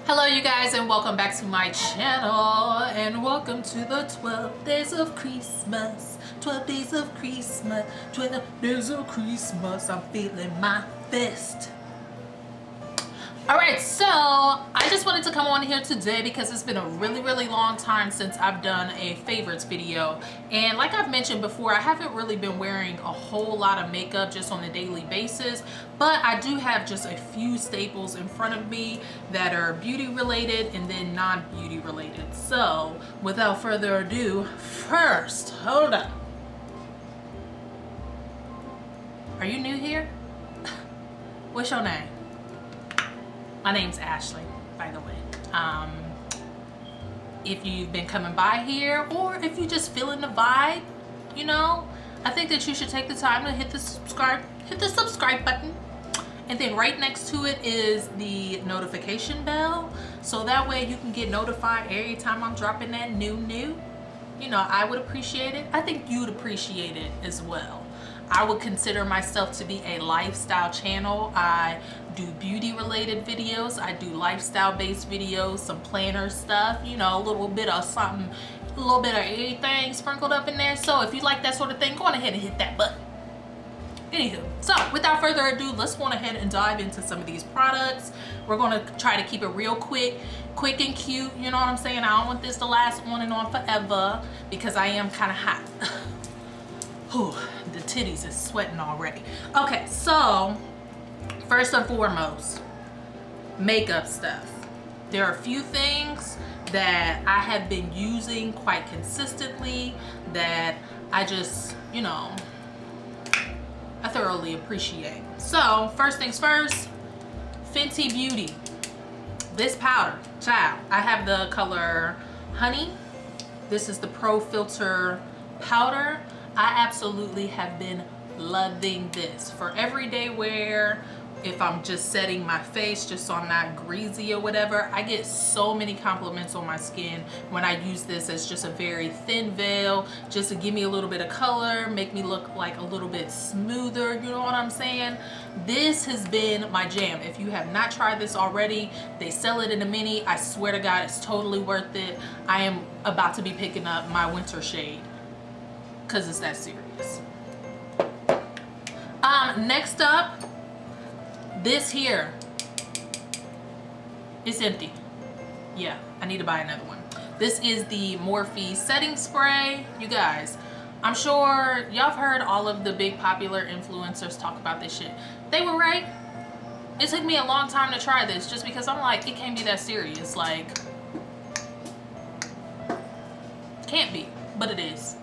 Hello you guys, and welcome back to my channel, and welcome to the 12 days of Christmas. 12 days of Christmas, 12 days of Christmas. I'm feeling my fist. Alright, so I just wanted to come on here today because it's been a really long time since I've done a favorites video. And like I've mentioned before, I haven't really been wearing a whole lot of makeup just on a daily basis. But I do have just a few staples in front of me that are beauty related and then non-beauty related. So without further ado, first, hold up. Are you new here? What's your name? My name's Ashley, by the way. If you've been coming by here, or if you just feeling the vibe, you know, I think that you should take the time to hit the subscribe button. And then right next to it is the notification bell. So that way you can get notified every time I'm dropping that new. You know, I would appreciate it. I think you'd appreciate it as well. I would consider myself to be a lifestyle channel. I do beauty related videos. I do lifestyle based videos, some planner stuff, you know, a little bit of something, a little bit of everything sprinkled up in there. So if you like that sort of thing, go on ahead and hit that button. Anywho, so without further ado, let's go on ahead and dive into some of these products. We're going to try to keep it real quick and cute. You know what I'm saying? I don't want this to last on and on forever because I am kind of hot. Whew, the titties is sweating already. Okay, so first and foremost, makeup stuff. There are a few things that I have been using quite consistently that I just, you know, I thoroughly appreciate. So first things first, Fenty Beauty. This powder, child, I have the color Honey. This is the Pro Filter powder. I absolutely have been loving this for everyday wear. If I'm just setting my face just so I'm not greasy or whatever, I get so many compliments on my skin when I use this as just a very thin veil, just to give me a little bit of color, make me look like a little bit smoother, you know what I'm saying? This has been my jam. If you have not tried this already, they sell it in a mini. I swear to God, it's totally worth it. I am about to be picking up my winter shade because it's that serious. Next up, this here is empty. Yeah, I need to buy another one. This is the Morphe setting spray. You guys, I'm sure y'all have heard all of the big popular influencers talk about this shit. They were right. It took me a long time to try this just because I'm like, it can't be that serious. Like, can't be, but it is.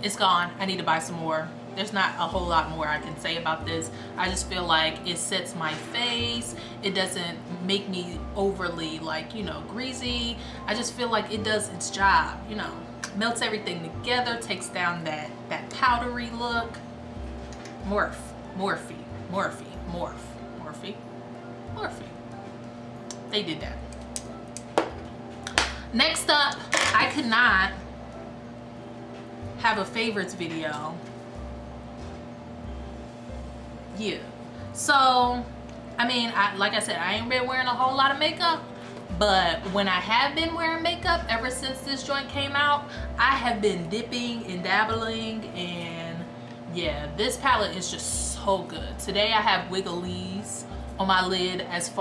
It's gone. I need to buy some more. There's not a whole lot more I can say about this. I just feel like it sets my face. It doesn't make me overly, like, you know, greasy. I just feel like it does its job, you know. Melts everything together, takes down that powdery look. Morphe. They did that. Next up, I could not have a favorites video. Yeah, so I mean, like I said, I ain't been wearing a whole lot of makeup, but when I have been wearing makeup ever since this joint came out, I have been dipping and dabbling, and yeah, this palette is just so good. Today I have Wigglies on my lid as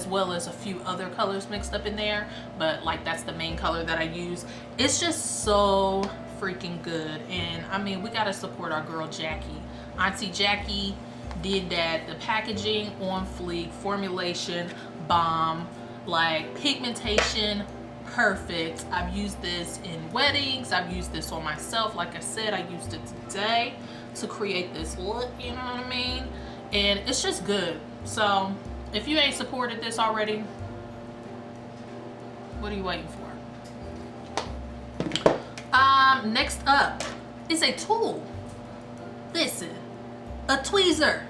well as a few other colors mixed up in there, but like that's the main color that I use. It's just so freaking good. And I mean, we gotta support our girl Jackie. Auntie Jackie did that. The packaging on fleek, formulation bomb, like pigmentation perfect. I've used this in weddings, I've used this on myself. Like I said, I used it today to create this look, you know what I mean? And it's just good. So if you ain't supported this already, what are you waiting for? Next up is a tool. Listen, a tweezer.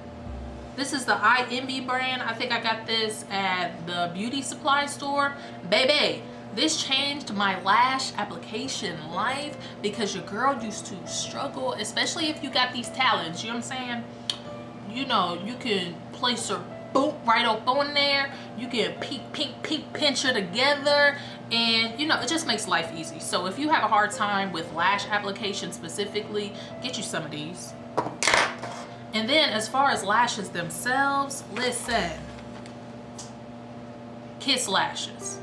This is the IMB brand. I think I got this at the beauty supply store. Baby, this changed my lash application life because your girl used to struggle, especially if you got these talents, you know what I'm saying? You know, you can place boom, right up on there. You can pink pincher together, and you know, it just makes life easy. So if you have a hard time with lash application specifically, get you some of these. And then as far as lashes themselves, listen, Kiss lashes.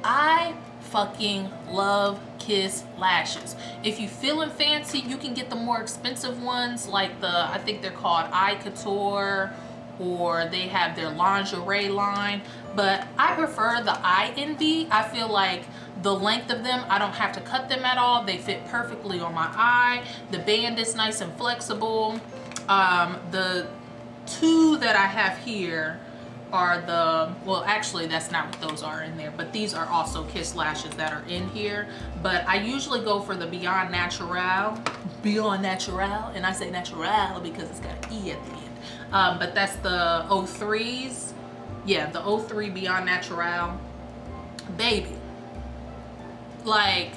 I fucking love Kiss lashes. If you feeling fancy, you can get the more expensive ones, like the, I think they're called Eye Couture, or they have their lingerie line, but I prefer the Eye Envy. I feel like the length of them, I don't have to cut them at all. They fit perfectly on my eye. The band is nice and flexible. The two that I have here are the, well, actually that's not what those are in there, but these are also Kiss lashes that are in here. But I usually go for the Beyond Natural, and I say natural because it's got an E at the end. But that's the 03s. Yeah, the 03 Beyond Natural. Baby, like,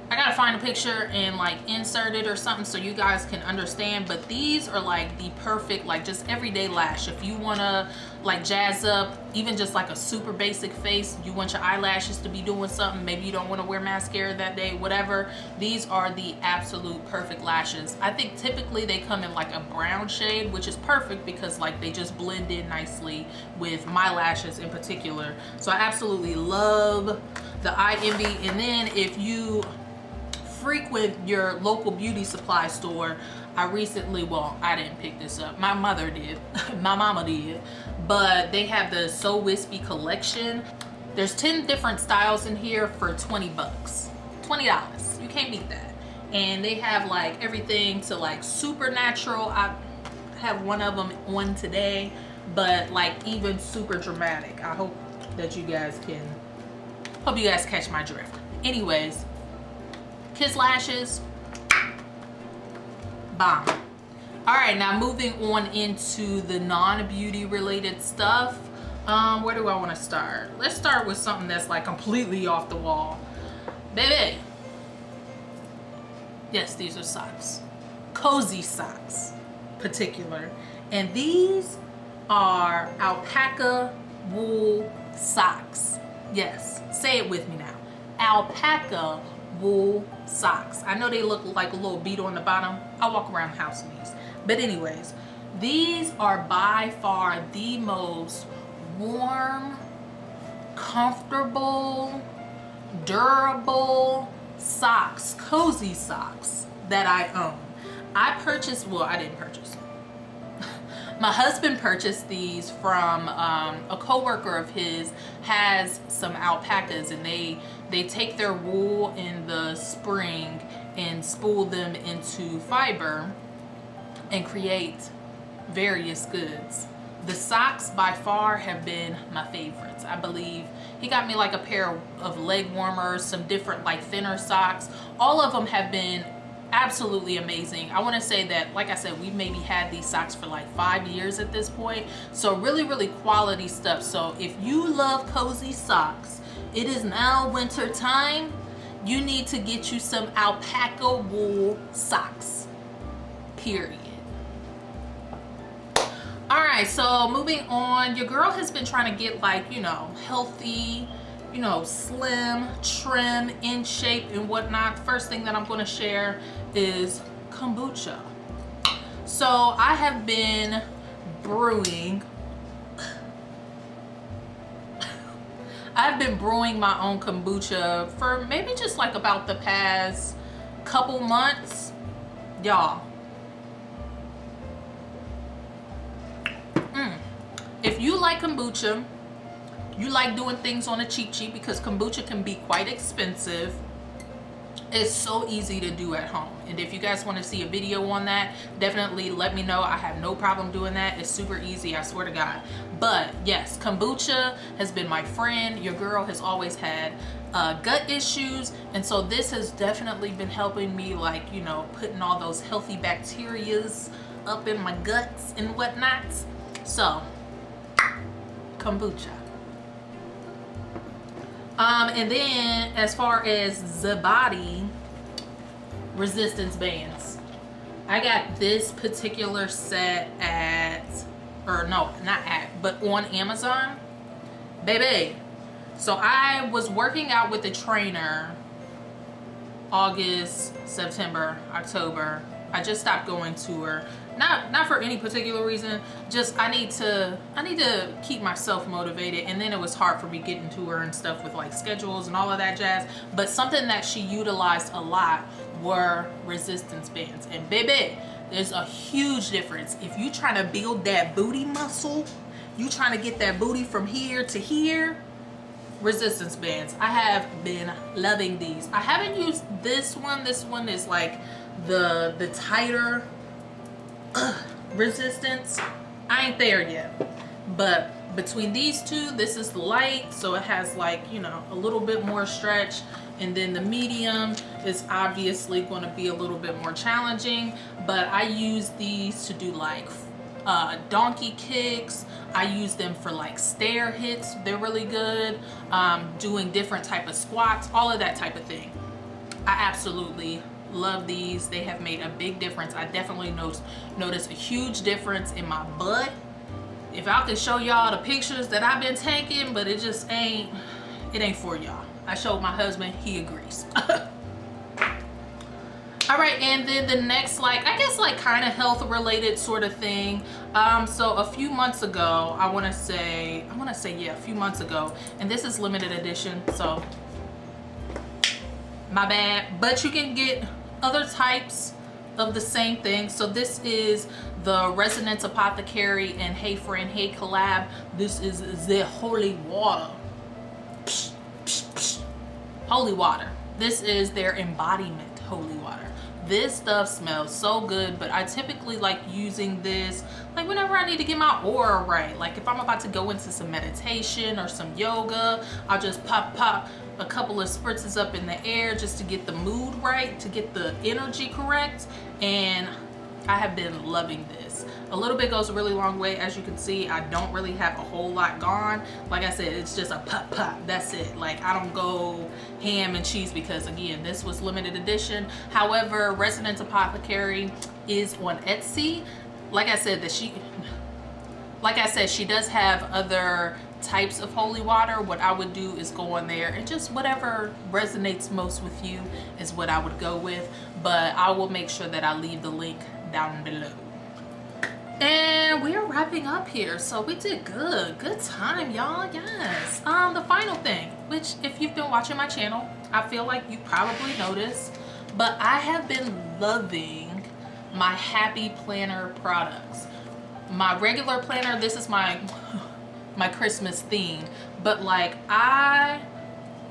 I gotta find a picture and like insert it or something so you guys can understand, but these are like the perfect, like, just everyday lash. If you wanna like jazz up even just like a super basic face, you want your eyelashes to be doing something, maybe you don't want to wear mascara that day, whatever, these are the absolute perfect lashes. I think typically they come in like a brown shade, which is perfect because like they just blend in nicely with my lashes in particular. So I absolutely love the Eye Envy. And then if you frequent your local beauty supply store, I recently, well, I didn't pick this up, my mother did, my mama did, but they have the So Wispy collection. There's 10 different styles in here for 20 bucks, $20, you can't beat that. And they have like everything to like super natural. I have one of them on today, but like even super dramatic. I hope that you guys can, hope you guys catch my drift. Anyways, Kiss lashes, bomb. All right, now moving on into the non-beauty related stuff. Where do I want to start? Let's start with something that's like completely off the wall. Baby. Yes, these are socks. Cozy socks, particular. And these are alpaca wool socks. Yes, say it with me now. Alpaca wool socks. I know they look like a little bead on the bottom. I walk around the house in these. But anyways, these are by far the most warm, comfortable, durable socks, cozy socks that I own. I purchased, well, I didn't purchase. My husband purchased these from a coworker of his, has some alpacas, and they take their wool in the spring and spool them into fiber and create various goods. The socks by far have been my favorites. I believe he got me like a pair of leg warmers, some different like thinner socks. All of them have been absolutely amazing. I want to say that, like I said, we've maybe had these socks for like 5 years at this point. So really quality stuff. So if you love cozy socks, it is now winter time. You need to get you some alpaca wool socks, period. All right, so moving on, your girl has been trying to get like, you know, healthy, you know, slim, trim, in shape and whatnot. First thing that I'm going to share is kombucha. So I have been brewing my own kombucha for maybe just like about the past couple months, y'all. If you like kombucha, you like doing things on a cheap because kombucha can be quite expensive, it's so easy to do at home. And if you guys want to see a video on that, definitely let me know. I have no problem doing that. It's super easy, I swear to God. But yes, kombucha has been my friend. Your girl has always had gut issues, and so this has definitely been helping me, like, you know, putting all those healthy bacterias up in my guts and whatnot. So kombucha. And then as far as the body resistance bands, I got this particular set at or no, not at, but on Amazon, baby. So I was working out with a trainer August, September, October. I just stopped going to her. Not for any particular reason, just I need to keep myself motivated, and then it was hard for me getting to her and stuff with like schedules and all of that jazz. But something that she utilized a lot were resistance bands. And baby, there's a huge difference. If you trying to build that booty muscle, you trying to get that booty from here to here, resistance bands. I have been loving these. I haven't used this one. This one is like the tighter resistance. I ain't there yet, but between these two, this is light, so it has like, you know, a little bit more stretch, and then the medium is obviously going to be a little bit more challenging. But I use these to do like donkey kicks. I use them for like stair hits. They're really good. Doing different type of squats, all of that type of thing. I absolutely love these. They have made a big difference. I definitely noticed a huge difference in my butt. If I could show y'all the pictures that I've been taking, but it just ain't for y'all. I showed my husband, he agrees. All right, and then the next, like, I guess like kind of health related sort of thing. So a few months ago, I want to say yeah, a few months ago, and this is limited edition, so my bad, but you can get other types of the same thing. So this is the Resonance Apothecary and Hey Friend Hey collab. This is the holy water. Psh, psh, psh. Holy water. This is their embodiment holy water. This stuff smells so good, but I typically like using this like whenever I need to get my aura right. Like if I'm about to go into some meditation or some yoga, I'll just pop a couple of spritzes up in the air just to get the mood right, to get the energy correct. And I have been loving this. A little bit goes a really long way. As you can see, I don't really have a whole lot gone. Like I said, it's just a pop, that's it. Like I don't go ham and cheese because again, this was limited edition. However, Resonance Apothecary is on Etsy. Like I said, she does have other types of holy water. What I would do is go on there and just whatever resonates most with you is what I would go with, but I will make sure that I leave the link down below. And we are wrapping up here, so we did good time, y'all. Yes. The final thing, which if you've been watching my channel, I feel like you probably noticed, but I have been loving my Happy Planner products. My regular planner, this is my Christmas theme, but like I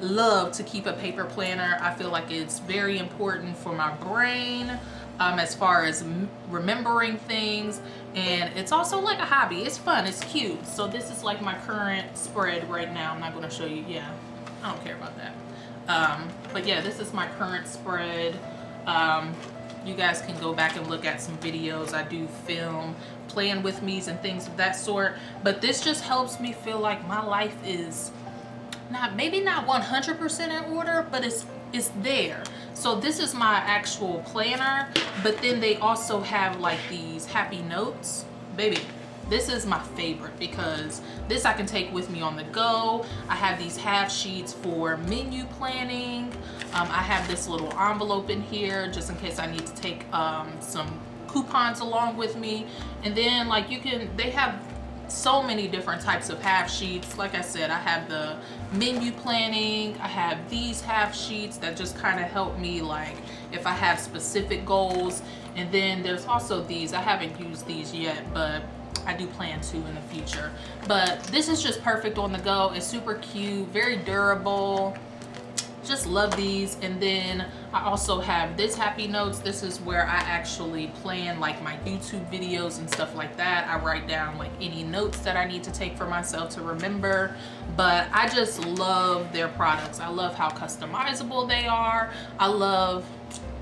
love to keep a paper planner. I feel like it's very important for my brain as far as remembering things, and it's also like a hobby. It's fun, it's cute. So this is like my current spread right now. I'm not going to show you. Yeah, I don't care about that. But yeah, this is my current spread. You guys can go back and look at some videos I do film plan with me's and things of that sort, but this just helps me feel like my life is maybe not 100% in order, but it's there. So this is my actual planner, but then they also have like these happy notes. Baby, this is my favorite because this I can take with me on the go. I have these half sheets for menu planning. I have this little envelope in here just in case I need to take some coupons along with me. And then like they have so many different types of half sheets. Like I said, I have the menu planning, I have these half sheets that just kind of help me like if I have specific goals. And then there's also these, I haven't used these yet, but I do plan to in the future. But this is just perfect on the go. It's super cute, very durable. Just love these. And then I also have this happy notes. This is where I actually plan like my YouTube videos and stuff like that. I write down like any notes that I need to take for myself to remember. But I just love their products. I love how customizable they are. I love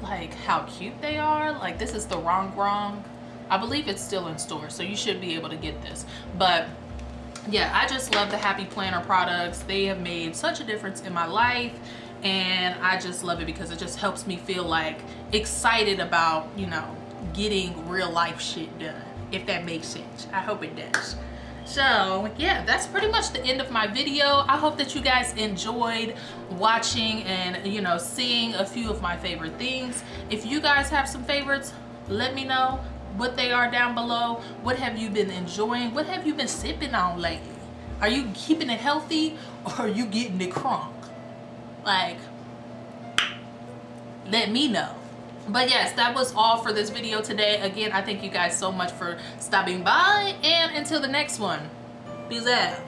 like how cute they are. Like this is the wrong. I believe it's still in store, so you should be able to get this. But yeah, I just love the Happy Planner products. They have made such a difference in my life, and I just love it because it just helps me feel like excited about, you know, getting real life shit done. if that makes sense. I hope it does. So yeah, that's pretty much the end of my video. I hope that you guys enjoyed watching and, you know, seeing a few of my favorite things. If you guys have some favorites, let me know what they are down below. What have you been enjoying? What have you been sipping on lately? Are you keeping it healthy or are you getting it crunk? Like, let me know. But yes, that was all for this video today. Again, I thank you guys so much for stopping by, and until the next one, peace out.